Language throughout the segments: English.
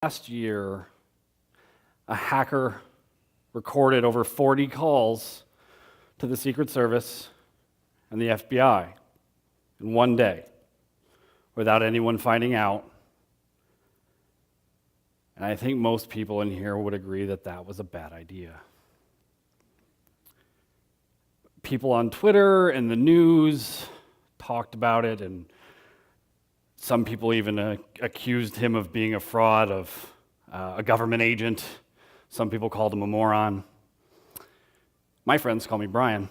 Last year, a hacker recorded over 40 calls to the Secret Service and the FBI in one day without anyone finding out. And I think most people in here would agree that that was a bad idea. People on Twitter and the news talked about it, and some people even accused him of being a fraud, of a government agent. Some people called him a moron. My friends call me Bryan.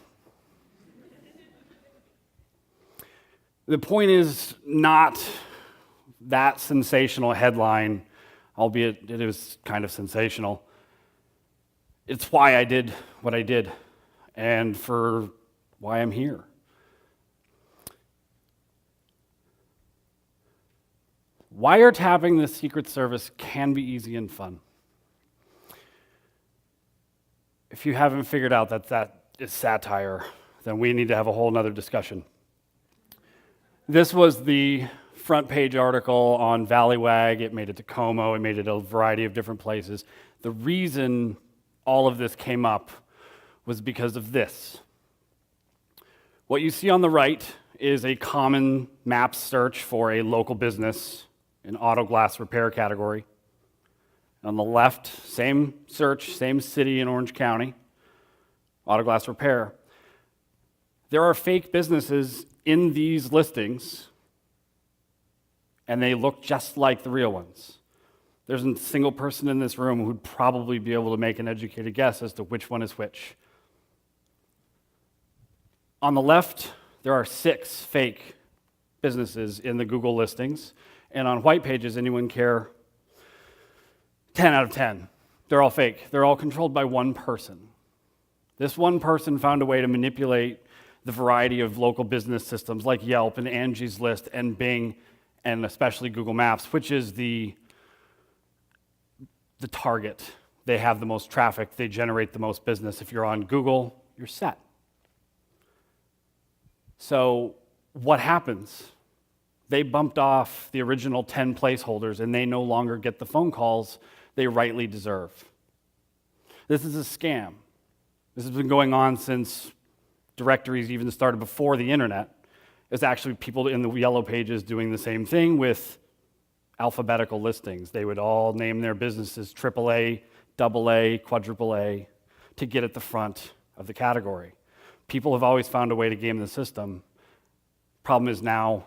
The point is not that sensational headline, albeit it was kind of sensational. It's why I did what I did, and for why I'm here. Wiretapping the Secret Service can be easy and fun. If you haven't figured out that that is satire, then we need to have a whole nother discussion. This was the front page article on Valleywag. It made it to Como. It made it a variety of different places. The reason all of this came up was because of this. What you see on the right is a common map search for a local business in auto glass repair category. On the left, same search, same city in Orange County, auto glass repair. There are fake businesses in these listings, and they look just like the real ones. There's a single person in this room who'd probably be able to make an educated guess as to which one is which. On the left, there are 6 fake businesses in the Google listings, and on white pages, anyone care? 10 out of 10. They're all fake. They're all controlled by one person. This one person found a way to manipulate the variety of local business systems like Yelp and Angie's List and Bing, and especially Google Maps, which is the target. They have the most traffic. They generate the most business. If you're on Google, you're set. So what happens? They bumped off the original 10 placeholders, and they no longer get the phone calls they rightly deserve. This is a scam. This has been going on since directories even started before the internet. It's actually people in the yellow pages doing the same thing with alphabetical listings. They would all name their businesses AAA, AA, quadruple A to get at the front of the category. People have always found a way to game the system. Problem is now,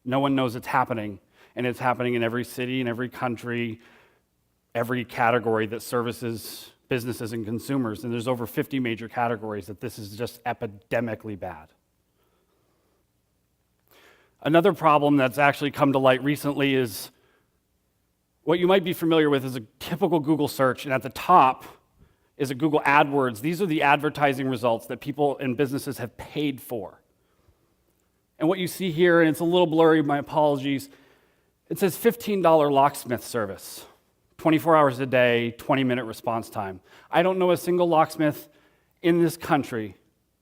no one knows it's happening, and it's happening in every city, in every country, every category that services businesses and consumers, and there's over 50 major categories that this is just epidemically bad. Another problem that's actually come to light recently is what you might be familiar with is a typical Google search, and at the top is a Google AdWords. These are the advertising results that people and businesses have paid for. And what you see here, and it's a little blurry, my apologies, it says $15 locksmith service, 24 hours a day, 20-minute response time. I don't know a single locksmith in this country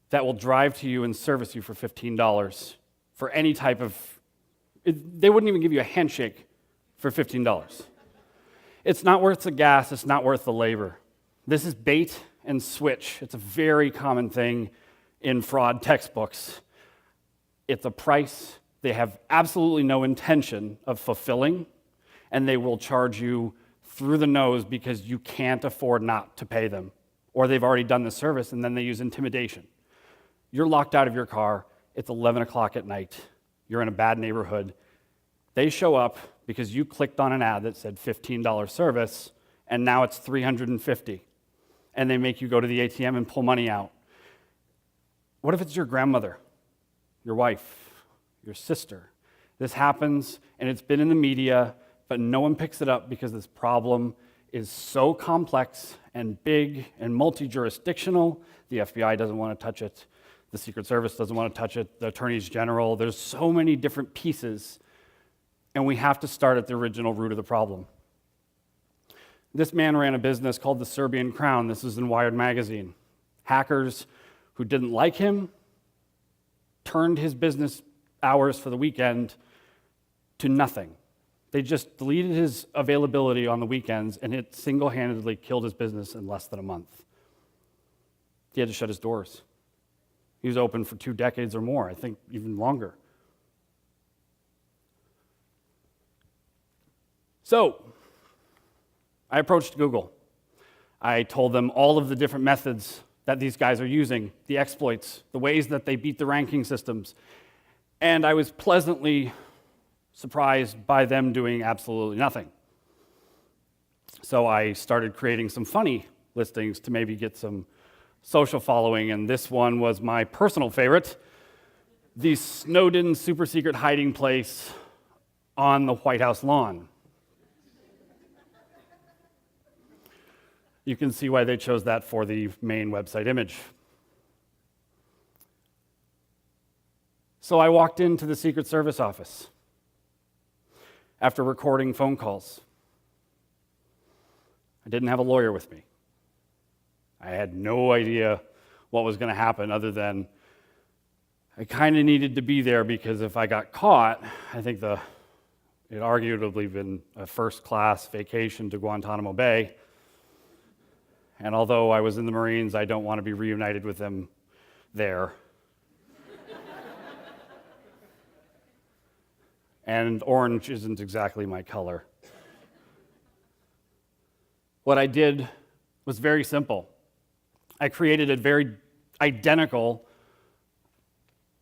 that will drive to you and service you for $15 for any type of, they wouldn't even give you a handshake for $15. It's not worth the gas, it's not worth the labor. This is bait and switch. It's a very common thing in fraud textbooks. It's a price they have absolutely no intention of fulfilling, and they will charge you through the nose because you can't afford not to pay them. Or they've already done the service, and then they use intimidation. You're locked out of your car. It's 11 o'clock at night. You're in a bad neighborhood. They show up because you clicked on an ad that said $15 service, and now it's $350. And they make you go to the ATM and pull money out. What if it's your grandmother, your wife, your sister? This happens, and it's been in the media, but no one picks it up because this problem is so complex and big and multi-jurisdictional. The FBI doesn't want to touch it. The Secret Service doesn't want to touch it. The attorneys general. There's so many different pieces, and we have to start at the original root of the problem. This man ran a business called the Serbian Crown. This is in Wired magazine. Hackers who didn't like him turned his business hours for the weekend to nothing. They just deleted his availability on the weekends, and it single-handedly killed his business in less than a month. He had to shut his doors. He was open for 2 decades or more, I think even longer. So, I approached Google. I told them all of the different methods that these guys are using, the exploits, the ways that they beat the ranking systems. And I was pleasantly surprised by them doing absolutely nothing. So I started creating some funny listings to maybe get some social following, and this one was my personal favorite, the Snowden super secret hiding place on the White House lawn. You can see why they chose that for the main website image. So I walked into the Secret Service office after recording phone calls. I didn't have a lawyer with me. I had no idea what was going to happen other than I kind of needed to be there because if I got caught, I think it had arguably been a first-class vacation to Guantanamo Bay. And although I was in the Marines, I don't want to be reunited with them there. And orange isn't exactly my color. What I did was very simple. I created a very identical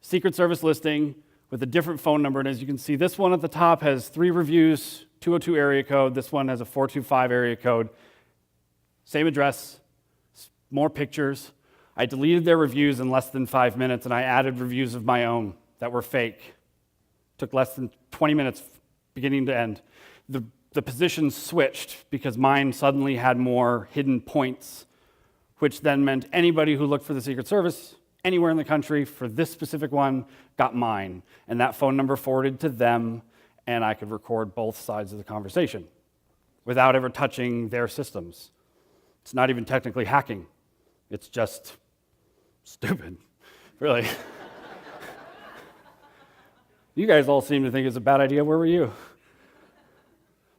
Secret Service listing with a different phone number. And as you can see, this one at the top has 3 reviews, 202 area code. This one has a 425 area code. Same address, more pictures. I deleted their reviews in less than 5 minutes, and I added reviews of my own that were fake. Took less than 20 minutes beginning to end. The positions switched because mine suddenly had more hidden points, which then meant anybody who looked for the Secret Service anywhere in the country for this specific one got mine. And that phone number forwarded to them, and I could record both sides of the conversation without ever touching their systems. It's not even technically hacking. It's just stupid, really. You guys all seem to think it's a bad idea. Where were you?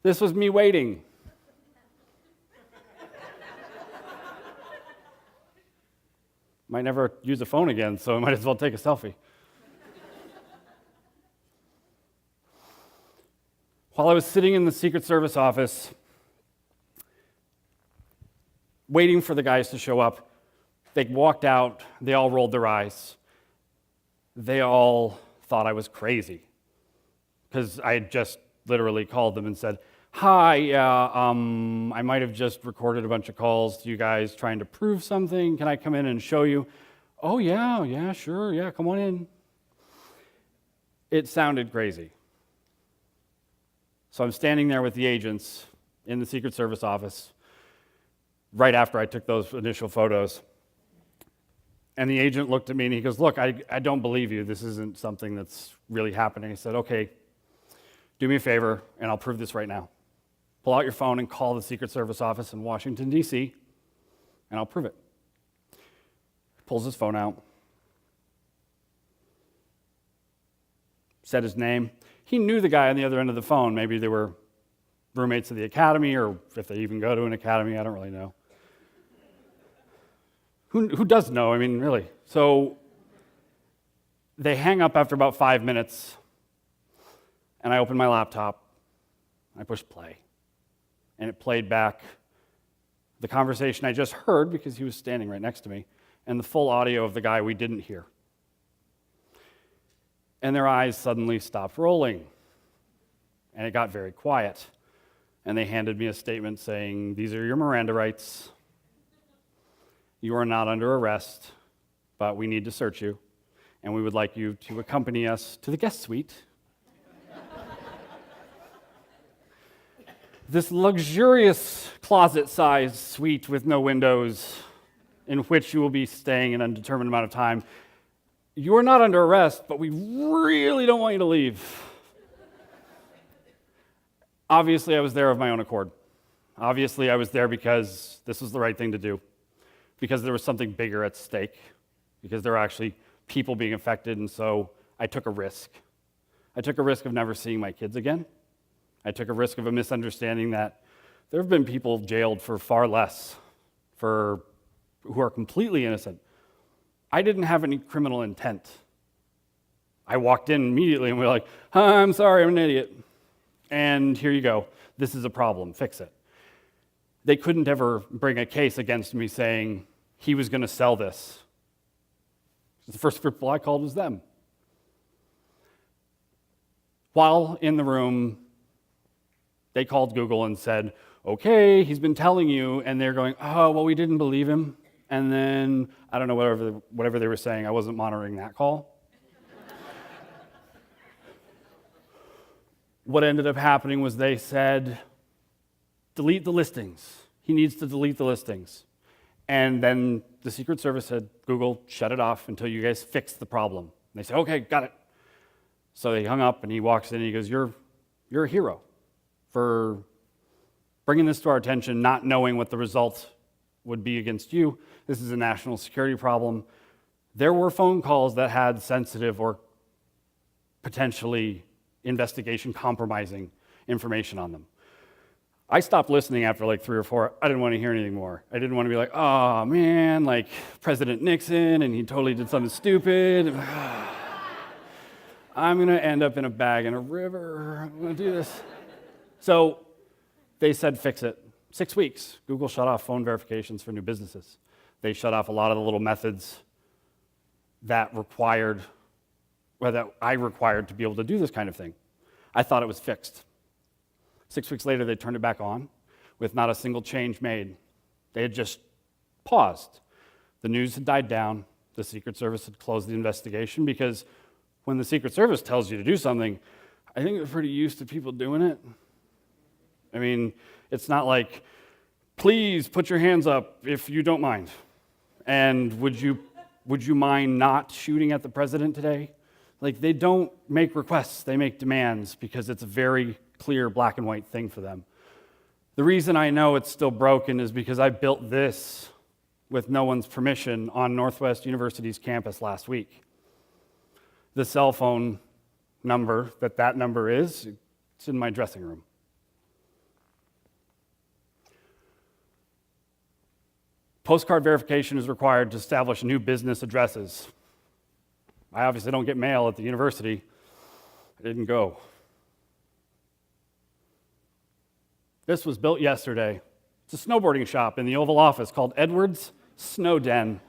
This was me waiting. Might never use a phone again, so I might as well take a selfie. While I was sitting in the Secret Service office, waiting for the guys to show up, they walked out, they all rolled their eyes. They all thought I was crazy because I had just literally called them and said, hi, I might have just recorded a bunch of calls to you guys trying to prove something. Can I come in and show you? Oh, yeah, sure, yeah, come on in. It sounded crazy. So I'm standing there with the agents in the Secret Service office right after I took those initial photos. And the agent looked at me and he goes, look, I don't believe you. This isn't something that's really happening. I said, okay, do me a favor and I'll prove this right now. Pull out your phone and call the Secret Service office in Washington, D.C., and I'll prove it. He pulls his phone out, said his name. He knew the guy on the other end of the phone. Maybe they were roommates of the academy, or if they even go to an academy, I don't really know. Who does know? I mean, really. So they hang up after about 5 minutes, and I open my laptop. I push play, and it played back the conversation I just heard because he was standing right next to me, and the full audio of the guy we didn't hear. And their eyes suddenly stopped rolling, and it got very quiet. And they handed me a statement saying, these are your Miranda rights. You are not under arrest, but we need to search you, and we would like you to accompany us to the guest suite. This luxurious closet-sized suite with no windows in which you will be staying an undetermined amount of time. You are not under arrest, but we really don't want you to leave. Obviously, I was there of my own accord. Obviously, I was there because this was the right thing to do, because there was something bigger at stake, because there were actually people being affected, and so I took a risk. I took a risk of never seeing my kids again. I took a risk of a misunderstanding that there have been people jailed for far less, who are completely innocent. I didn't have any criminal intent. I walked in immediately and we were like, I'm sorry, I'm an idiot. And here you go. This is a problem. Fix it. They couldn't ever bring a case against me saying he was going to sell this. The first people I called was them. While in the room, they called Google and said, okay, he's been telling you, and they're going, oh, well, we didn't believe him. And then, I don't know, whatever they were saying, I wasn't monitoring that call. What ended up happening was they said, delete the listings. He needs to delete the listings. And then the Secret Service said, Google, shut it off until you guys fix the problem. And they said, okay, got it. So they hung up, and he walks in, and he goes, you're a hero for bringing this to our attention, not knowing what the result would be against you. This is a national security problem. There were phone calls that had sensitive or potentially investigation compromising information on them. I stopped listening after like 3 or 4. I didn't want to hear anything more. I didn't want to be like, oh man, like President Nixon, and he totally did something stupid. I'm going to end up in a bag in a river. I'm going to do this. So they said, fix it. 6 weeks, Google shut off phone verifications for new businesses. They shut off a lot of the little methods that I required to be able to do this kind of thing. I thought it was fixed. 6 weeks later, they turned it back on with not a single change made. They had just paused. The news had died down. The Secret Service had closed the investigation because when the Secret Service tells you to do something, I think they're pretty used to people doing it. I mean, it's not like, please put your hands up if you don't mind. And would you mind not shooting at the president today? Like, they don't make requests, they make demands because it's a very clear black and white thing for them. The reason I know it's still broken is because I built this with no one's permission on Northwest University's campus last week. The cell phone number that number is, it's in my dressing room. Postcard verification is required to establish new business addresses. I obviously don't get mail at the university. I didn't go. This was built yesterday. It's a snowboarding shop in the Oval Office called Edwards Snow Den.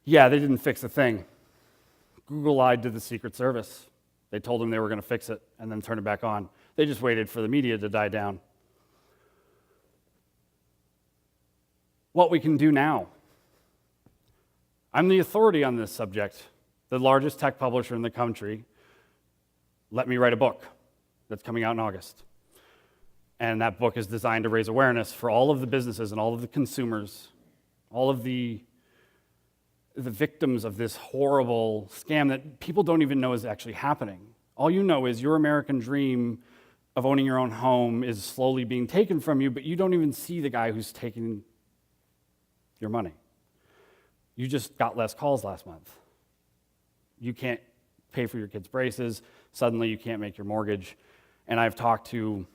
Yeah, they didn't fix a thing. Google lied to the Secret Service. They told them they were going to fix it and then turn it back on. They just waited for the media to die down. What we can do now. I'm the authority on this subject, the largest tech publisher in the country. Let me write a book that's coming out in August. And that book is designed to raise awareness for all of the businesses and all of the consumers, all of the victims of this horrible scam that people don't even know is actually happening. All you know is your American dream of owning your own home is slowly being taken from you, but you don't even see the guy who's taking your money. You just got less calls last month. You can't pay for your kids' braces. Suddenly you can't make your mortgage. And I've talked to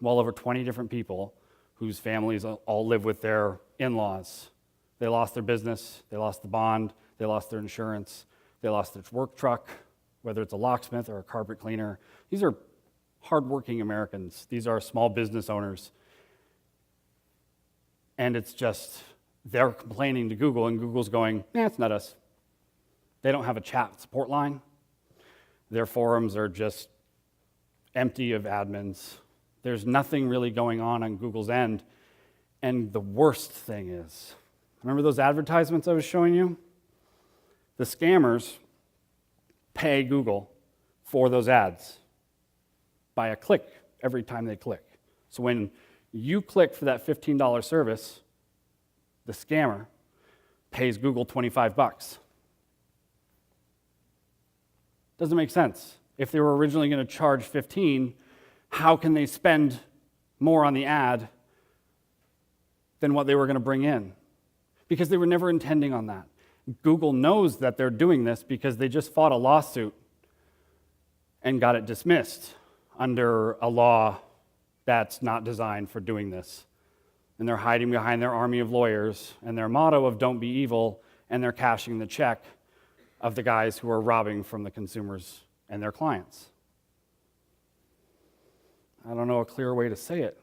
well over 20 different people whose families all live with their in-laws. They lost their business, they lost the bond, they lost their insurance, they lost their work truck, whether it's a locksmith or a carpet cleaner. These are hardworking Americans. These are small business owners. And it's just, they're complaining to Google, and Google's going, it's not us. They don't have a chat support line. Their forums are just empty of admins. There's nothing really going on Google's end. And the worst thing is, remember those advertisements I was showing you? The scammers pay Google for those ads by a click every time they click. So when you click for that $15 service, the scammer pays Google $25. Doesn't make sense. If they were originally going to charge $15, how can they spend more on the ad than what they were going to bring in? Because they were never intending on that. Google knows that they're doing this because they just fought a lawsuit and got it dismissed under a law that's not designed for doing this. And they're hiding behind their army of lawyers and their motto of don't be evil, and they're cashing the check of the guys who are robbing from the consumers and their clients. I don't know a clearer way to say it.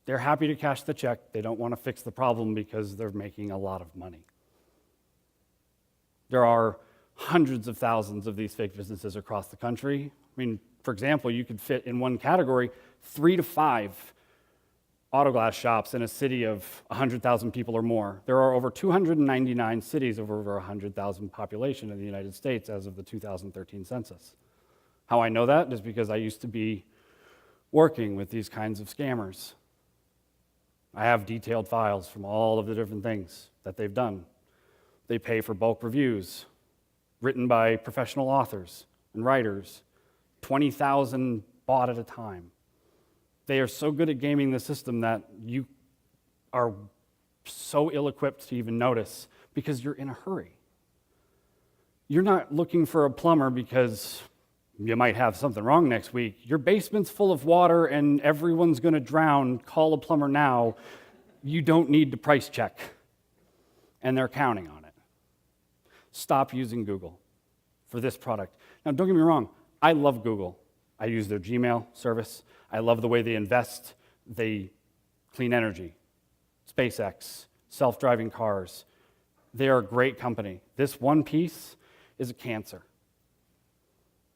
They're happy to cash the check. They don't want to fix the problem because they're making a lot of money. There are hundreds of thousands of these fake businesses across the country. I mean, for example, you could fit in one category 3 to 5 auto glass shops in a city of 100,000 people or more. There are over 299 cities of over 100,000 population in the United States as of the 2013 census. How I know that is because I used to be working with these kinds of scammers. I have detailed files from all of the different things that they've done. They pay for bulk reviews written by professional authors and writers, 20,000 bought at a time. They are so good at gaming the system that you are so ill-equipped to even notice because you're in a hurry. You're not looking for a plumber because you might have something wrong next week. Your basement's full of water and everyone's going to drown. Call a plumber now. You don't need to price check. And they're counting on it. Stop using Google for this product. Now, don't get me wrong. I love Google. I use their Gmail service. I love the way they invest. They clean energy, SpaceX, self-driving cars. They are a great company. This one piece is a cancer.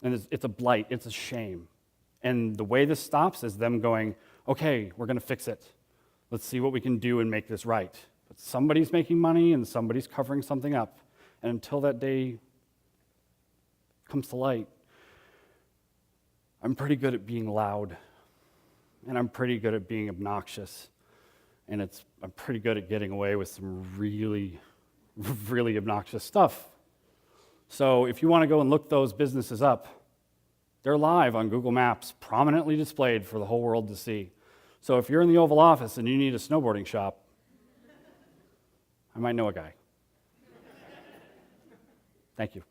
And it's a blight. It's a shame. And the way this stops is them going, okay, we're going to fix it. Let's see what we can do and make this right. But somebody's making money and somebody's covering something up. And until that day comes to light, I'm pretty good at being loud. And I'm pretty good at being obnoxious. And I'm pretty good at getting away with some really, really obnoxious stuff. So if you want to go and look those businesses up, they're live on Google Maps, prominently displayed for the whole world to see. So if you're in the Oval Office and you need a snowboarding shop, I might know a guy. Thank you.